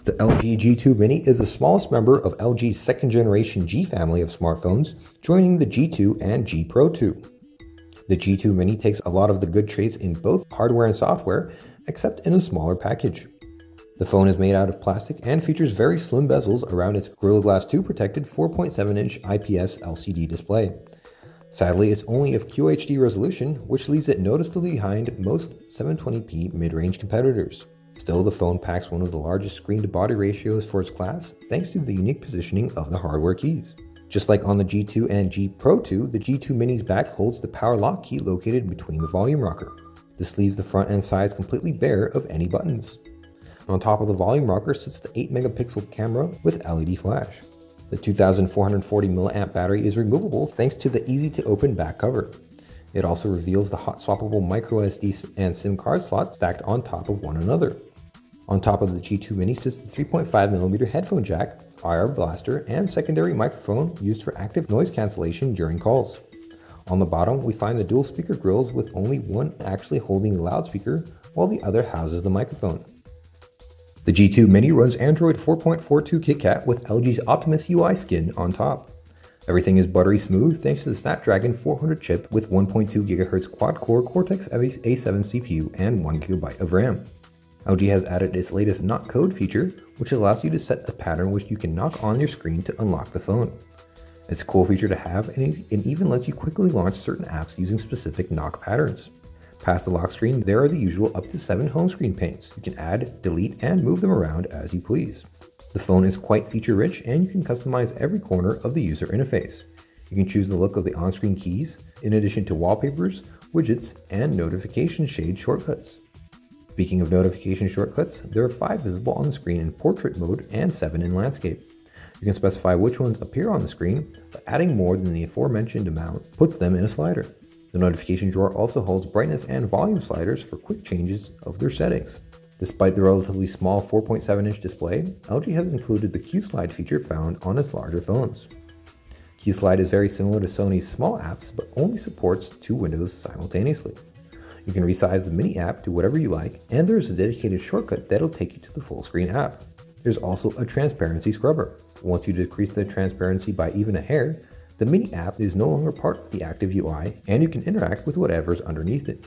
The LG G2 Mini is the smallest member of LG's second generation G family of smartphones, joining the G2 and G Pro 2. The G2 Mini takes a lot of the good traits in both hardware and software, except in a smaller package. The phone is made out of plastic and features very slim bezels around its Gorilla Glass 2 protected 4.7-inch IPS LCD display. Sadly, it's only of QHD resolution, which leaves it noticeably behind most 720p mid-range competitors. Still, the phone packs one of the largest screen-to-body ratios for its class, thanks to the unique positioning of the hardware keys. Just like on the G2 and G Pro 2, the G2 Mini's back holds the power lock key located between the volume rocker. This leaves the front and sides completely bare of any buttons. On top of the volume rocker sits the 8-megapixel camera with LED flash. The 2440 mAh battery is removable thanks to the easy-to-open back cover. It also reveals the Hot-Swappable Microsd and SIM card slots stacked on top of one another. On top of the G2 Mini sits the 3.5mm headphone jack, IR blaster, and secondary microphone used for active noise cancellation during calls. On the bottom, we find the dual speaker grills with only one actually holding the loudspeaker, while the other houses the microphone. The G2 Mini runs Android 4.42 KitKat with LG's Optimus UI skin on top. Everything is buttery smooth thanks to the Snapdragon 400 chip with 1.2 GHz quad-core Cortex-A7 CPU and 1GB of RAM. LG has added its latest knock code feature, which allows you to set a pattern which you can knock on your screen to unlock the phone. It's a cool feature to have, and it even lets you quickly launch certain apps using specific knock patterns. Past the lock screen, there are the usual up to 7 home screen paints. You can add, delete, and move them around as you please. The phone is quite feature-rich, and you can customize every corner of the user interface. You can choose the look of the on-screen keys, in addition to wallpapers, widgets, and notification shade shortcuts. Speaking of notification shortcuts, there are 5 visible on the screen in portrait mode and 7 in landscape. You can specify which ones appear on the screen, but adding more than the aforementioned amount puts them in a slider. The notification drawer also holds brightness and volume sliders for quick changes of their settings. Despite the relatively small 4.7-inch display, LG has included the Q-Slide feature found on its larger phones. Q-Slide is very similar to Sony's small apps, but only supports 2 windows simultaneously. You can resize the mini app to whatever you like, and there is a dedicated shortcut that'll take you to the full screen app. There's also a transparency scrubber. Once you decrease the transparency by even a hair, the mini app is no longer part of the active UI, and you can interact with whatever's underneath it.